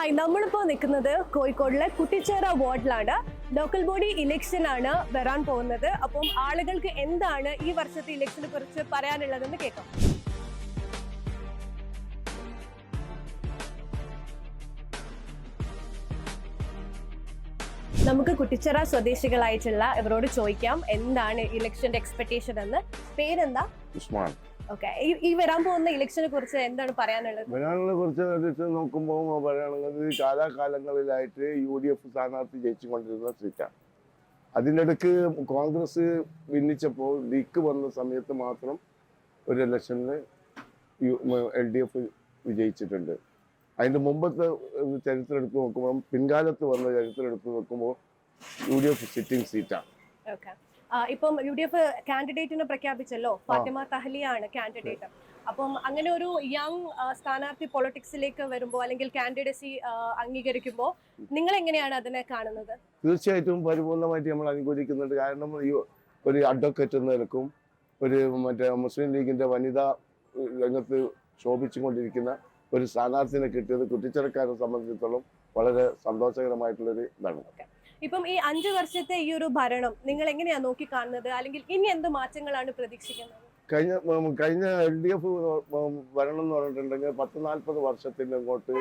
Hi, നമ്മളിപ്പോൾ നിൽക്കുന്നത് കോഴിക്കോടിലെ കുട്ടിച്ചേറ വാർഡിലാണ്. ലോക്കൽ ബോഡി ഇലക്ഷൻ ആണ് വരാൻ പോകുന്നത്. അപ്പം ആളുകൾക്ക് എന്താണ് ഈ വർഷത്തെ ഇലക്ഷനെ കുറിച്ച് പറയാനുള്ളതെന്ന് കേൾക്കാം. നമുക്ക് കുട്ടിച്ചേറ സ്വദേശികളായിട്ടുള്ള ഇവരോട് ചോദിക്കാം എന്താണ് ഇലക്ഷന്റെ എക്സ്പെക്ടേഷൻ എന്ന്. പേരെന്താ? ഉസ്മാൻ. ഓക്കെ, ഈ വരാൻ പോകുന്ന ഇലക്ഷനെ കുറിച്ച് എന്താണ് പറയാനുള്ളത്? വരാനുള്ളതിനെ കുറിച്ച് നോക്കുമ്പോൾ പറയാനുള്ളത് കാലാകാലങ്ങളിലായിട്ട് UDF സ്ഥാനാർത്ഥി ജയിച്ചുകൊണ്ടിരുന്ന സീറ്റാണ്. അതിൻ്റെ ഇടയ്ക്ക് കോൺഗ്രസ് ഭിന്നിച്ചപ്പോൾ ലീക്ക് വന്ന സമയത്ത് മാത്രം ഒരു ഇലക്ഷനിൽ LDF വിജയിച്ചിട്ടുണ്ട്. അതിൻ്റെ മുമ്പത്തെ ചരിത്രം എടുത്ത് നോക്കുമ്പോൾ, പിൻകാലത്ത് വന്ന ചരിത്രം എടുത്ത് നോക്കുമ്പോൾ UDF സിറ്റിംഗ് സീറ്റാണ്. ഇപ്പം UDF കാൻഡിഡേറ്റിനെ പ്രഖ്യാപിച്ചല്ലോ, ഫാത്തിമ തഹ്ലിയാണ് കാൻഡിഡേറ്റ്. അപ്പം അങ്ങനെ ഒരു യങ് സ്ഥാനാർത്ഥി പൊളിറ്റിക്സിലേക്ക് വരുമ്പോൾ അല്ലെങ്കിൽ കാൻഡിഡേസി അംഗീകരിക്കുമ്പോൾ നിങ്ങൾ എങ്ങനെയാണ് അതിനെ കാണുന്നത്? തീർച്ചയായിട്ടും പരിപൂർണമായിട്ട് നമ്മൾ അനുകൂലിക്കുന്നുണ്ട്. കാരണം ഈ ഒരു അഡ്വക്കേറ്റ് എന്ന നിലക്കും ഒരു മുസ്ലിം ലീഗിന്റെ വനിതാ രംഗത്ത് ശോഭിച്ചുകൊണ്ടിരിക്കുന്ന ഒരു സ്ഥാനാർത്ഥിനെ കിട്ടിയത് കുട്ടിച്ചേറക്കാരെ സംബന്ധിച്ചിടത്തോളം വളരെ സന്തോഷകരമായിട്ടുള്ളൊരു ഇതാണ്. ഇപ്പം ഈ 5 വർഷത്തെ ഈ ഒരു ഭരണം നിങ്ങൾ എങ്ങനെയാ നോക്കി കാണുന്നത്, അല്ലെങ്കിൽ ഇനി എന്ത് മാറ്റങ്ങളാണ് പ്രതീക്ഷിക്കുന്നത്? കഴിഞ്ഞ LDF ഭരണം എന്ന് പറഞ്ഞിട്ടുണ്ടെങ്കിൽ 10-40 വർഷത്തിന് അങ്ങോട്ട്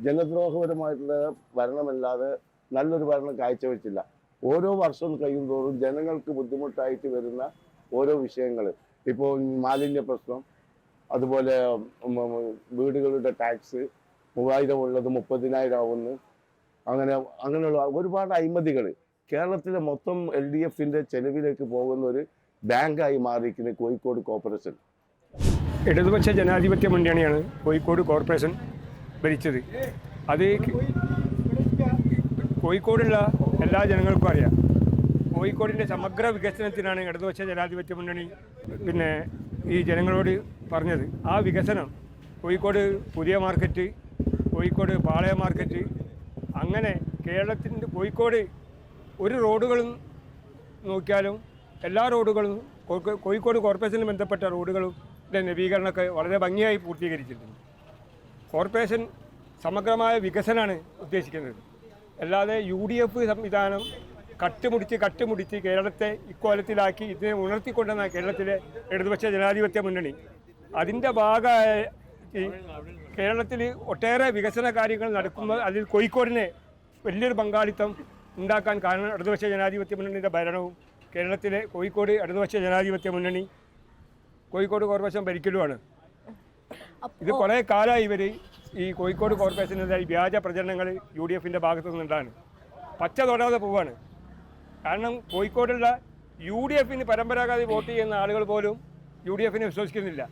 ജനദ്രോഹപരമായിട്ടുള്ള ഭരണമല്ലാതെ നല്ലൊരു ഭരണം കാഴ്ചവെച്ചില്ല. ഓരോ വർഷവും കഴിയുന്തോറും ജനങ്ങൾക്ക് ബുദ്ധിമുട്ടായിട്ട് വരുന്ന ഓരോ വിഷയങ്ങൾ, ഇപ്പോൾ മാലിന്യ പ്രശ്നം, അതുപോലെ വീടുകളുടെ ടാക്സ് 3000 ഉള്ളത് 30,000 ആവുന്നു, അങ്ങനെയുള്ള ഒരുപാട് അഴിമതികൾ കേരളത്തിലെ മൊത്തം LDFന്റെ ചെലവിലേക്ക് പോകുന്ന ഒരു ബാങ്കായി മാറിയിരിക്കുന്ന കോഴിക്കോട് കോർപ്പറേഷൻ. ഇടതുപക്ഷ ജനാധിപത്യ മുന്നണിയാണ് കോഴിക്കോട് കോർപ്പറേഷൻ ഭരിച്ചത്. അത് കോഴിക്കോടുള്ള എല്ലാ ജനങ്ങൾക്കും അറിയാം. കോഴിക്കോടിൻ്റെ സമഗ്ര വികസനത്തിനാണ് ഇടതുപക്ഷ ജനാധിപത്യ മുന്നണി ഈ ജനങ്ങളോട് പറഞ്ഞത്. ആ വികസനം കോഴിക്കോട് പുതിയ മാർക്കറ്റ്, കോഴിക്കോട് പാളയ മാർക്കറ്റ്, അങ്ങനെ കേരളത്തിൻ്റെ കോഴിക്കോട് ഒരു റോഡുകളും നോക്കിയാലും എല്ലാ റോഡുകളും കോഴിക്കോട് കോർപ്പറേഷന് ബന്ധപ്പെട്ട റോഡുകളും നവീകരണമൊക്കെ വളരെ ഭംഗിയായി പൂർത്തീകരിച്ചിട്ടുണ്ട്. കോർപ്പറേഷൻ സമഗ്രമായ വികസനമാണ് ഉദ്ദേശിക്കുന്നത്. അല്ലാതെ UDF സംവിധാനം കട്ടുമുടിച്ച് കേരളത്തെ ഇക്കോലത്തിലാക്കി ഇതിനെ ഉണർത്തിക്കൊണ്ടുവന്ന കേരളത്തിലെ ഇടതുപക്ഷ ജനാധിപത്യ മുന്നണി അതിൻ്റെ ഭാഗമായ കേരളത്തിൽ ഒട്ടേറെ വികസന കാര്യങ്ങൾ നടക്കുമ്പോൾ അതിൽ കോഴിക്കോടിനെ വലിയൊരു പങ്കാളിത്തം ഉണ്ടാക്കാൻ കാരണം ഇടതുപക്ഷ ജനാധിപത്യ മുന്നണിയുടെ ഭരണവും കേരളത്തിലെ കോഴിക്കോട് ഇടതുപക്ഷ ജനാധിപത്യ മുന്നണി കോഴിക്കോട് കോർപ്പറേഷൻ ഭരിക്കലുമാണ്. ഇത് കുറേ കാലമായി ഇവർ ഈ കോഴിക്കോട് കോർപ്പറേഷനെതിരായി വ്യാജ പ്രചരണങ്ങൾ UDFന്റെ ഭാഗത്തു നിന്നുണ്ടാണ്. പച്ച തൊടാതെ പോവാണ്. കാരണം കോഴിക്കോടുള്ള UDFന് പരമ്പരാഗത വോട്ട് ചെയ്യുന്ന ആളുകൾ പോലും UDFനെ വിശ്വസിക്കുന്നില്ല.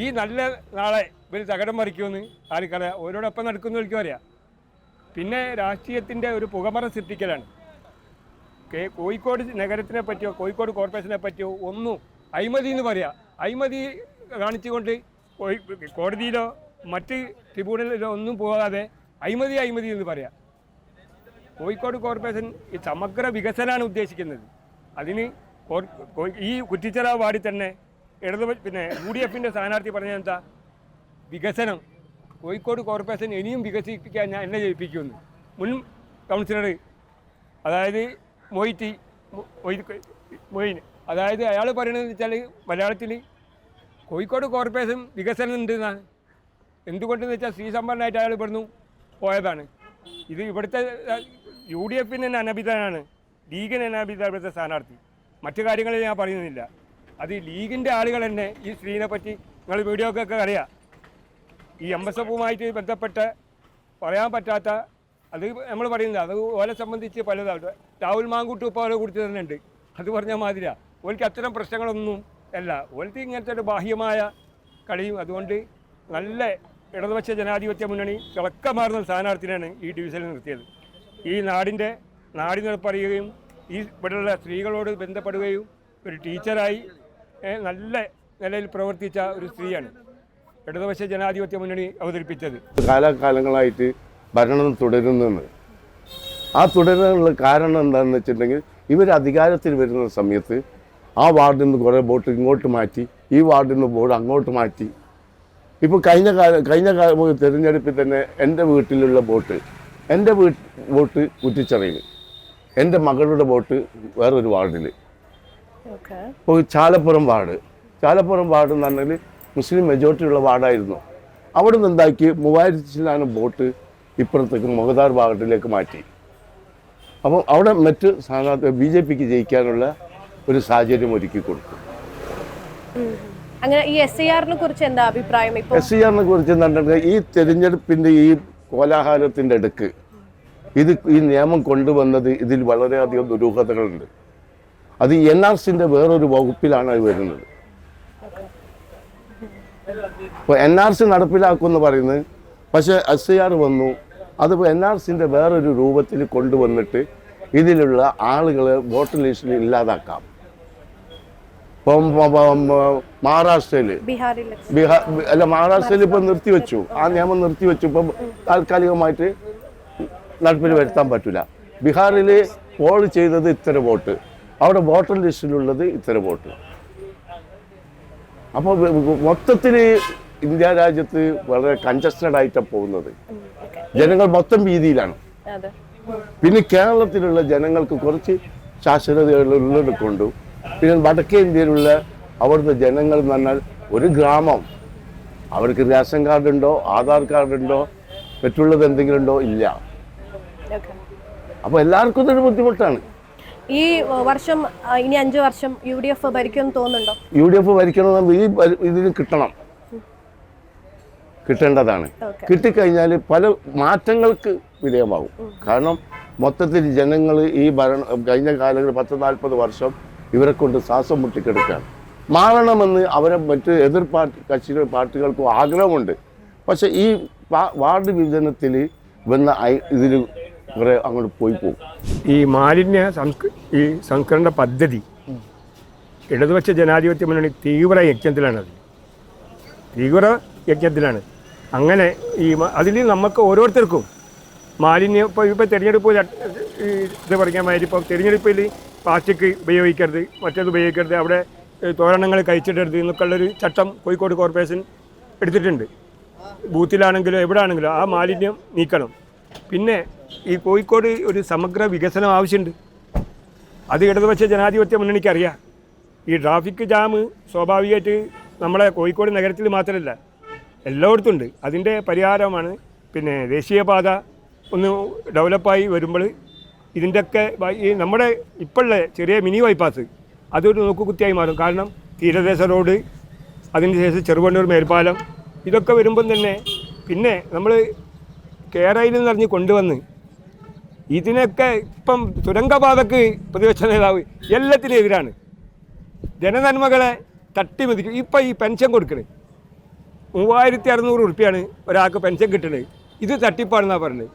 ഈ നല്ല നാളെ ഇവർ തകടം മറിക്കുമെന്ന് ആർക്കറിയാം, ഓരോടൊപ്പം നടക്കുന്നവർക്കും അറിയാം. പിന്നെ രാഷ്ട്രീയത്തിൻ്റെ ഒരു പുകമറ സൃഷ്ടിക്കലാണ്. കോഴിക്കോട് നഗരത്തിനെ പറ്റിയോ കോഴിക്കോട് കോർപ്പറേഷനെ പറ്റിയോ ഒന്നും അഴിമതി എന്ന് പറയാം. അഴിമതി കാണിച്ചുകൊണ്ട് കോടതിയിലോ മറ്റ് ട്രിബ്യൂണലിലോ ഒന്നും പോകാതെ അഴിമതി എന്ന് പറയാം. കോഴിക്കോട് കോർപ്പറേഷൻ ഈ സമഗ്ര വികസനമാണ് ഉദ്ദേശിക്കുന്നത്. അതിന് ഈ കുറ്റിച്ചിറ വാർഡിൽ തന്നെ UDFന്റെ സ്ഥാനാർത്ഥി പറഞ്ഞ എന്താ, വികസനം കോഴിക്കോട് കോർപ്പറേഷൻ ഇനിയും വികസിപ്പിക്കാൻ ഞാൻ എന്നെ ജയിപ്പിക്കുമെന്ന് മുൻ കൗൺസിലർ, അതായത് മൊയ്ൻ, അതായത് അയാൾ പറയണതെന്ന് വെച്ചാൽ മലയാളത്തിൽ കോഴിക്കോട് കോർപ്പറേഷൻ വികസനം ഉണ്ട് എന്നാണ്. എന്തുകൊണ്ടെന്ന് വെച്ചാൽ ശ്രീസമ്പന്നനായിട്ട് അയാൾ ഇവിടുന്ന് പോയതാണ്. ഇത് ഇവിടുത്തെ UDFന് തന്നെ അനഭിതനാണ്, ലീഗിന് അനഭിത ഇവിടുത്തെ സ്ഥാനാർത്ഥി. മറ്റു കാര്യങ്ങളിൽ ഞാൻ പറയുന്നില്ല. അത് ലീഗിൻ്റെ ആളുകൾ തന്നെ ഈ സ്ത്രീനെ പറ്റി നിങ്ങൾ വീഡിയോക്കൊക്കെ അറിയാം. ഈ MSFുമായിട്ട് ബന്ധപ്പെട്ട് പറയാൻ പറ്റാത്ത അത് നമ്മൾ പറയുന്നത്, അത് ഓലെ സംബന്ധിച്ച് പലതാണ്. രാഹുൽ മാങ്കൂട്ട് ഇപ്പോൾ ഓലെ കൊടുത്തു തന്നെ ഉണ്ട്. അത് പറഞ്ഞ മാതിരിയാണ്. ഓൽക്ക് അത്തരം പ്രശ്നങ്ങളൊന്നും അല്ല. ഓൽക്ക് ഇങ്ങനത്തെ ഒരു ബാഹ്യമായ കളിയും. അതുകൊണ്ട് നല്ല ഇടതുപക്ഷ ജനാധിപത്യ മുന്നണി തിളക്കമാർന്ന സ്ഥാനാർത്ഥിനാണ് ഈ ഡിവിഷനിൽ നിർത്തിയത്. ഈ നാടി നടപ്പറിയുകയും ഈ ഇവിടെയുള്ള സ്ത്രീകളോട് ബന്ധപ്പെടുകയും ഒരു ടീച്ചറായി നല്ല നിലയിൽ പ്രവർത്തിച്ച ഒരു സ്ത്രീയാണ് ഇടതുപക്ഷ ജനാധിപത്യ മുന്നണി അവതരിപ്പിച്ചത്. കാലാകാലങ്ങളായിട്ട് ഭരണം തുടരുന്നത്. ആ തുടരാനുള്ള കാരണം എന്താണെന്ന് വെച്ചിട്ടുണ്ടെങ്കിൽ, ഇവർ അധികാരത്തിൽ വരുന്ന സമയത്ത് ആ വാർഡിൽ നിന്ന് കുറേ വോട്ട് ഇങ്ങോട്ട് മാറ്റി, ഈ വാർഡിൽ നിന്ന് വോട്ട് അങ്ങോട്ട് മാറ്റി, ഇപ്പോൾ കഴിഞ്ഞ തിരഞ്ഞെടുപ്പിൽ തന്നെ എൻ്റെ വീട്ടിലുള്ള വോട്ട് വോട്ട് കുറ്റിച്ചറയിൽ, എൻ്റെ മകളുടെ വോട്ട് വേറൊരു വാർഡിൽ. ഇപ്പോൾ ചാലപ്പുറം വാർഡ് എന്ന് പറഞ്ഞാൽ മുസ്ലിം മെജോറിറ്റി ഉള്ള വാർഡായിരുന്നു. അവിടെ നിന്ന് എന്താക്കി 3000 വോട്ട് ഇപ്പുറത്തേക്ക് മുഗദാർ വാർഡിലേക്ക് മാറ്റി. അപ്പം അവിടെ മറ്റ് സ്ഥാനാർത്ഥി BJPക്ക് ജയിക്കാനുള്ള ഒരു സാഹചര്യം ഒരുക്കി കൊടുത്തു. അങ്ങനെ ഈ SIR-നെ കുറിച്ച് എന്താ അഭിപ്രായം? SIR-നെ കുറിച്ച് എന്താ, ഈ തെരഞ്ഞെടുപ്പിന്റെ ഈ കോലാഹലത്തിന്റെ ഇടയ്ക്ക് ഈ നിയമം കൊണ്ടുവന്നത് ഇതിൽ വളരെയധികം ദുരൂഹതകളുണ്ട്. അത് NRCന്റെ വേറൊരു വകുപ്പിലാണ് അത് വരുന്നത്. ഇപ്പോൾ NRC നടപ്പിലാക്കുമെന്ന് പറയുന്നത്, പക്ഷെ SIR വന്നു, അതിപ്പോൾ NRCന്റെ വേറൊരു രൂപത്തിൽ കൊണ്ടുവന്നിട്ട് ഇതിലുള്ള ആളുകളെ വോട്ടർ ലിസ്റ്റിൽ ഇല്ലാതാക്കാം. മഹാരാഷ്ട്രയിൽ ഇപ്പം നിർത്തിവെച്ചു, ആ നിയമം നിർത്തിവെച്ചു. ഇപ്പം താൽക്കാലികമായിട്ട് നടപ്പിൽ വരുത്താൻ പറ്റില്ല. ബീഹാറിൽ പോൾ ചെയ്തത് ഇത്തരം വോട്ട്, അവിടെ വോട്ടർ ലിസ്റ്റിലുള്ളത് ഇത്തരം വോട്ട്. അപ്പോൾ മൊത്തത്തിൽ ഇന്ത്യ രാജ്യത്ത് വളരെ കൺജസ്റ്റഡ് ആയിട്ടാണ് പോകുന്നത്. ജനങ്ങൾ മൊത്തം ഭീതിയിലാണ്. പിന്നെ കേരളത്തിലുള്ള ജനങ്ങൾക്ക് കുറച്ച് ശാശ്വതകളുള്ളത് കൊണ്ടും, പിന്നെ വടക്കേ ഇന്ത്യയിലുള്ള അവിടുത്തെ ജനങ്ങൾ എന്ന് പറഞ്ഞാൽ ഒരു ഗ്രാമം, അവർക്ക് റേഷൻ കാർഡ് ഉണ്ടോ, ആധാർ കാർഡ് ഉണ്ടോ, മറ്റുള്ളത് എന്തെങ്കിലും ഉണ്ടോ, ഇല്ല. അപ്പോൾ എല്ലാവർക്കും ഇതൊരു ബുദ്ധിമുട്ടാണ്. ഈ വർഷം ഇനി 5 വർഷം UDF ഭരിക്കുമെന്ന് തോന്നുന്നുണ്ടോ? UDF ഭരിക്കണമെന്ന് ഇതിന് കിട്ടേണ്ടതാണ്. കിട്ടിക്കഴിഞ്ഞാൽ പല മാറ്റങ്ങൾക്ക് വിധേയമാകും. കാരണം മൊത്തത്തിൽ ജനങ്ങൾ ഈ കഴിഞ്ഞ കാലങ്ങളിൽ 10-40 വർഷം ഇവരെ കൊണ്ട് ശ്വാസം മുട്ടിക്കെടുക്കുകയാണ്. മാറണമെന്ന് അവരെ മറ്റ് എതിർ പാർട്ടികൾക്കും ആഗ്രഹമുണ്ട്. പക്ഷെ ഈ വാർഡ് വിഭജനത്തിൽ വന്ന ഇതിൽ കുറെ അങ്ങോട്ട് പോകും. ഈ മാലിന്യ സംസ്കരണ പദ്ധതി ഇടതുപക്ഷ ജനാധിപത്യ മുന്നണി തീവ്ര യജ്ഞത്തിലാണ്. അങ്ങനെ അതിൽ നമുക്ക് ഓരോരുത്തർക്കും മാലിന്യം ഇപ്പോൾ തിരഞ്ഞെടുപ്പ് ഇത് പറയാൻ മാതിരി, ഇപ്പോൾ തിരഞ്ഞെടുപ്പിൽ പ്ലാസ്റ്റിക് ഉപയോഗിക്കരുത്, മറ്റേത് ഉപയോഗിക്കരുത്, അവിടെ തോരണങ്ങൾ കഴിച്ചിടരുത് എന്നൊക്കെയുള്ളൊരു ചട്ടം കോഴിക്കോട് കോർപ്പറേഷൻ എടുത്തിട്ടുണ്ട്. ബൂത്തിലാണെങ്കിലും എവിടെ ആണെങ്കിലും ആ മാലിന്യം നീക്കണം. പിന്നെ ഈ കോഴിക്കോട് ഒരു സമഗ്ര വികസനം ആവശ്യമുണ്ട്. അത് ഇടതുപക്ഷ ജനാധിപത്യ മുന്നണിക്ക് അറിയാം. ഈ ട്രാഫിക് ജാം സ്വാഭാവികമായിട്ട് നമ്മളെ കോഴിക്കോട് നഗരത്തിൽ മാത്രമല്ല എല്ലായിടത്തും ഉണ്ട്. അതിൻ്റെ പരിഹാരമാണ് പിന്നെ ദേശീയപാത ഒന്ന് ഡെവലപ്പായി വരുമ്പോൾ ഇതിൻ്റെയൊക്കെ ഈ നമ്മുടെ ഇപ്പോഴുള്ള ചെറിയ മിനി ബൈപ്പാസ് അതൊരു നോക്കുകുത്തിയായി മാറും. കാരണം തീരദേശ റോഡ്, അതിന് ശേഷം ചെറുവണ്ണൂർ മേൽപ്പാലം, ഇതൊക്കെ വരുമ്പം തന്നെ പിന്നെ നമ്മൾ കേരളയിൽ നിന്നറിഞ്ഞ് കൊണ്ടുവന്ന് ഇതിനൊക്കെ ഇപ്പം തുരങ്കപാതക്ക് പ്രതിപക്ഷ നേതാവ് എല്ലാത്തിനും എതിരാണ്. ജനനന്മകളെ തട്ടിമതിക്കും. ഇപ്പം ഈ പെൻഷൻ കൊടുക്കണത് 3600 ഉറുപ്പ്യാണ് ഒരാൾക്ക് പെൻഷൻ കിട്ടുന്നത്. ഇത് തട്ടിപ്പാണെന്നാണ് പറഞ്ഞത്.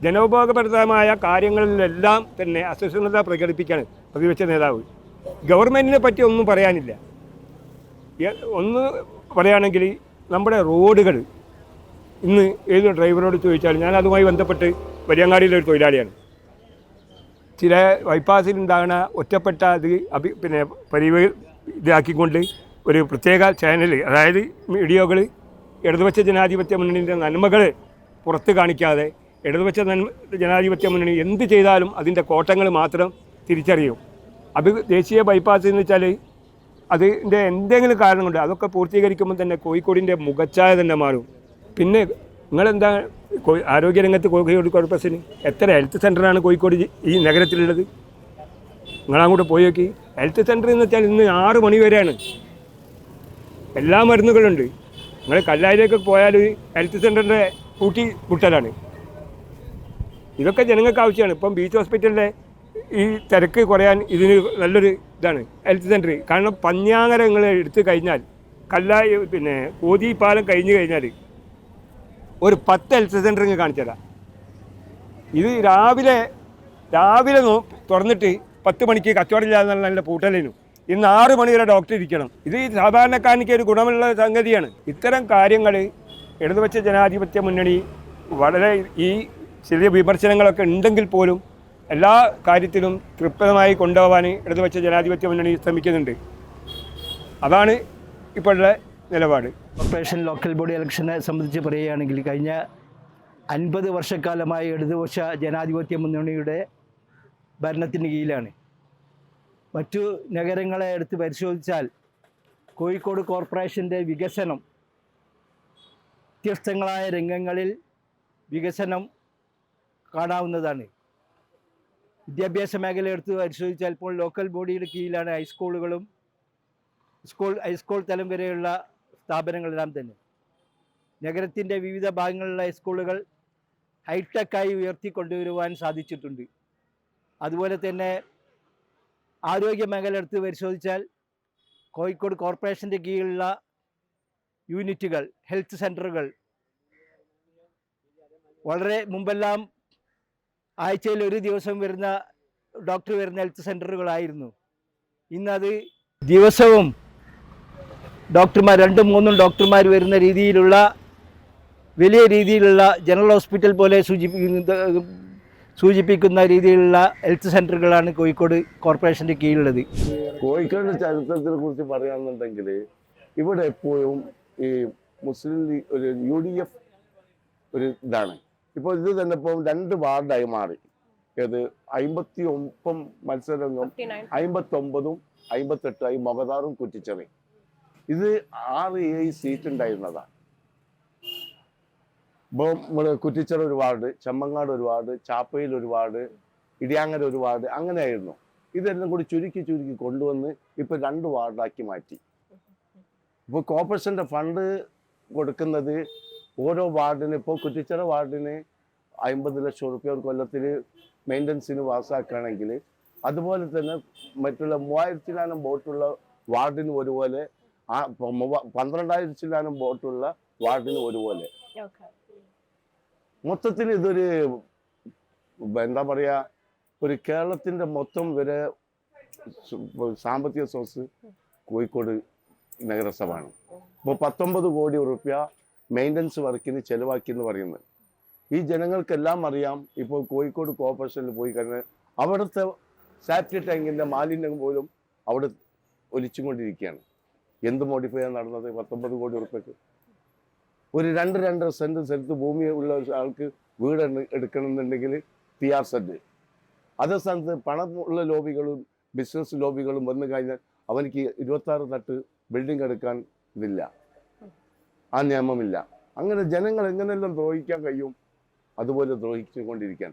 ജനോപയോഗപ്രദമായ കാര്യങ്ങളിലെല്ലാം തന്നെ അസഹിഷ്ണുത പ്രകടിപ്പിക്കുകയാണ് പ്രതിപക്ഷ നേതാവ്. ഗവൺമെൻറ്റിനെ പറ്റി ഒന്നും പറയാനില്ല. ഒന്ന് പറയുകയാണെങ്കിൽ നമ്മുടെ റോഡുകൾ ഇന്ന് ഏത് ഡ്രൈവറോട് ചോദിച്ചാലും, ഞാൻ അതുമായി ബന്ധപ്പെട്ട് വലിയങ്ങാടിയിലൊരു തൊഴിലാളിയാണ്. ചില ബൈപ്പാസിലുണ്ടാകുന്ന ഒറ്റപ്പെട്ട ഇതാക്കിക്കൊണ്ട് ഒരു പ്രത്യേക ചാനൽ, അതായത് മീഡിയകൾ ഇടതുപക്ഷ ജനാധിപത്യ മുന്നണിൻ്റെ നന്മകൾ പുറത്ത് കാണിക്കാതെ ഇടതുപക്ഷ ജനാധിപത്യ മുന്നണി എന്ത് ചെയ്താലും അതിൻ്റെ കോട്ടങ്ങൾ മാത്രം തിരിച്ചറിയും. അത് ദേശീയ ബൈപ്പാസ് എന്ന് വെച്ചാൽ അതിൻ്റെ എന്തെങ്കിലും കാരണം കൊണ്ട് അതൊക്കെ പൂർത്തീകരിക്കുമ്പോൾ തന്നെ കോഴിക്കോടിൻ്റെ മുഖച്ഛായ തന്നെ മാറും. പിന്നെ നിങ്ങളെന്താ ആരോഗ്യരംഗത്ത് കോഴിക്കോട് കോർപ്പറേഷന് എത്ര ഹെൽത്ത് സെൻ്ററാണ് കോഴിക്കോട് ഈ നഗരത്തിലുള്ളത്? നിങ്ങളങ്ങോട്ട് പോയി നോക്കി. ഹെൽത്ത് സെൻ്റർ എന്ന് വെച്ചാൽ ഇന്ന് 6 മണി വരെയാണ്. എല്ലാ മരുന്നുകളുണ്ട്. നിങ്ങൾ കല്ലായിലേക്ക് പോയാൽ ഹെൽത്ത് സെൻ്ററിൻ്റെ മുട്ടലാണ്. ഇതൊക്കെ ജനങ്ങൾക്ക് ആവശ്യമാണ്. ഇപ്പം ബീച്ച് ഹോസ്പിറ്റലിലെ ഈ തിരക്ക് കുറയാൻ ഇതിന് നല്ലൊരു ഇതാണ് ഹെൽത്ത് സെൻ്റർ. കാരണം പഞ്ഞാങ്ങര നിങ്ങൾ എടുത്തു കഴിഞ്ഞാൽ, കല്ലായി പിന്നെ കോതി പാലം കഴിഞ്ഞ് കഴിഞ്ഞാൽ ഒരു 10 ഹെൽത്ത് സെൻ്റർ ഇങ്ങ് കാണിച്ചു തരാം. ഇത് രാവിലെ തുറന്നിട്ട് 10 മണിക്ക് കച്ചവടമില്ലാതെ നല്ല പൂട്ടലിനും ഇന്ന് 6 മണി വരെ ഡോക്ടർ ഇരിക്കണം. ഇത് സാധാരണക്കാരനിക്ക് ഒരു ഗുണമുള്ള സംഗതിയാണ്. ഇത്തരം കാര്യങ്ങൾ ഇടതുപക്ഷ ജനാധിപത്യ മുന്നണി വളരെ ഈ ചെറിയ വിമർശനങ്ങളൊക്കെ ഉണ്ടെങ്കിൽ പോലും എല്ലാ കാര്യത്തിലും തൃപ്തമായി കൊണ്ടുപോകാൻ ഇടതുപക്ഷ ജനാധിപത്യ മുന്നണി ശ്രമിക്കുന്നുണ്ട്. അതാണ് ഇപ്പോഴുള്ള നിലപാട്. കോർപ്പറേഷൻ ലോക്കൽ ബോഡി ഇലക്ഷനെ സംബന്ധിച്ച് പറയുകയാണെങ്കിൽ കഴിഞ്ഞ 50 വർഷക്കാലമായി ഇടതുപക്ഷ ജനാധിപത്യ മുന്നണിയുടെ ഭരണത്തിന് കീഴിലാണ്. മറ്റു നഗരങ്ങളെ എടുത്ത് പരിശോധിച്ചാൽ കോഴിക്കോട് കോർപ്പറേഷൻ്റെ വികസനം, വ്യത്യസ്തങ്ങളായ രംഗങ്ങളിൽ വികസനം കാണാവുന്നതാണ്. വിദ്യാഭ്യാസ മേഖല എടുത്ത് പരിശോധിച്ചാൽ ഇപ്പോൾ ലോക്കൽ ബോഡിയുടെ കീഴിലാണ് ഹൈസ്കൂളുകളും ഹൈസ്കൂൾ തലം വരെയുള്ള സ്ഥാപനങ്ങളെല്ലാം തന്നെ. നഗരത്തിൻ്റെ വിവിധ ഭാഗങ്ങളിലുള്ള ഹൈസ്കൂളുകൾ ഹൈടെക്കായി ഉയർത്തിക്കൊണ്ടുവരുവാൻ സാധിച്ചിട്ടുണ്ട്. അതുപോലെ തന്നെ ആരോഗ്യ മേഖല എടുത്ത് പരിശോധിച്ചാൽ കോഴിക്കോട് കോർപ്പറേഷൻ്റെ കീഴിലുള്ള യൂണിറ്റുകൾ, ഹെൽത്ത് സെൻ്ററുകൾ വളരെ മുമ്പെല്ലാം ആഴ്ചയിൽ ഒരു ദിവസം വരുന്ന ഡോക്ടർ വരുന്ന ഹെൽത്ത് സെൻ്ററുകളായിരുന്നു. ഇന്നത് ദിവസവും ഡോക്ടർമാർ 2-3 ഡോക്ടർമാർ വരുന്ന രീതിയിലുള്ള വലിയ രീതിയിലുള്ള ജനറൽ ഹോസ്പിറ്റൽ പോലെ സൂചിപ്പിക്കുന്ന രീതിയിലുള്ള ഹെൽത്ത് സെൻ്ററുകളാണ് കോഴിക്കോട് കോർപ്പറേഷൻ്റെ കീഴിലുള്ളത്. കോഴിക്കോടിൻ്റെ ചരിത്രത്തിനെ കുറിച്ച് പറയുകയാണെന്നുണ്ടെങ്കിൽ ഇവിടെ എപ്പോഴും ഈ മുസ്ലിം ലീഗ് ഒരു UDF ഒരു ഇതാണ്. ഇപ്പോൾ ഇത് തന്നെ ഇപ്പോൾ 2 വാർഡായി മാറി. ഏത് 59 മത്സരങ്ങളും 59ഉം 58ആയി മൊഗതാറും കുറ്റിച്ചെറി. ഇത് 6-7 സീറ്റ് ഉണ്ടായിരുന്നതാണ്. ഇപ്പോൾ നമ്മൾ കുറ്റിച്ചിറ ഒരു വാർഡ്, ചെമ്മങ്ങാട് ഒരു വാർഡ്, ചാപ്പയിൽ ഒരു വാർഡ്, ഇടിയാങ്ങര ഒരു വാർഡ്, അങ്ങനെയായിരുന്നു. ഇതെല്ലാം കൂടി ചുരുക്കി കൊണ്ടുവന്ന് ഇപ്പോൾ 2 വാർഡാക്കി മാറ്റി. ഇപ്പോൾ കോർപ്പറേഷൻ്റെ ഫണ്ട് കൊടുക്കുന്നത് ഓരോ വാർഡിന്, ഇപ്പോൾ കുറ്റിച്ചിറ വാർഡിന് 50 ലക്ഷം റുപ്യ ഒരു കൊല്ലത്തിൽ മെയിൻ്റനൻസിന് പാസ്സാക്കുകയാണെങ്കിൽ, അതുപോലെ തന്നെ മറ്റുള്ള 3000 ബോട്ടുള്ള വാർഡിന് ഒരുപോലെ, 12,000 ബോട്ടുള്ള വാർഡിന് ഒരുപോലെ. മൊത്തത്തിൽ ഇതൊരു എന്താ പറയുക, ഒരു കേരളത്തിൻ്റെ മൊത്തം വരെ സാമ്പത്തിക സോഴ്സ് കോഴിക്കോട് നഗരസഭയാണ്. ഇപ്പോൾ 19 കോടി റുപ്യ മെയിൻ്റനൻസ് വർക്കിന് ചിലവാക്കി എന്ന് പറയുന്നത്. ഈ ജനങ്ങൾക്കെല്ലാം അറിയാം. ഇപ്പോൾ കോഴിക്കോട് കോർപ്പറേഷനിൽ പോയി കഴിഞ്ഞാൽ അവിടുത്തെ സാറ്റ് ടാങ്കിൻ്റെ മാലിന്യം പോലും അവിടെ ഒലിച്ചും കൊണ്ടിരിക്കുകയാണ്. എന്ത് മോഡിഫൈ നടന്നത് 19 കോടി റുപ്യക്ക്? ഒരു 2-2.5 സെൻറ്റ് സ്ഥലത്ത് ഭൂമി ഉള്ള ആൾക്ക് വീട് എടുക്കണമെന്നുണ്ടെങ്കിൽ PR സെറ്റ്. അതേ സ്ഥാനത്ത് പണമുള്ള ലോബികളും ബിസിനസ് ലോബികളും വന്നു കഴിഞ്ഞാൽ അവനിക്ക് 26 തട്ട് ബിൽഡിംഗ് എടുക്കാൻ ഇതില്ല, ആ നിയമമില്ല. അങ്ങനെ ജനങ്ങൾ എങ്ങനെയെല്ലാം ദ്രോഹിക്കാൻ കഴിയും, അതുപോലെ ദ്രോഹിച്ചുകൊണ്ടിരിക്കാൻ.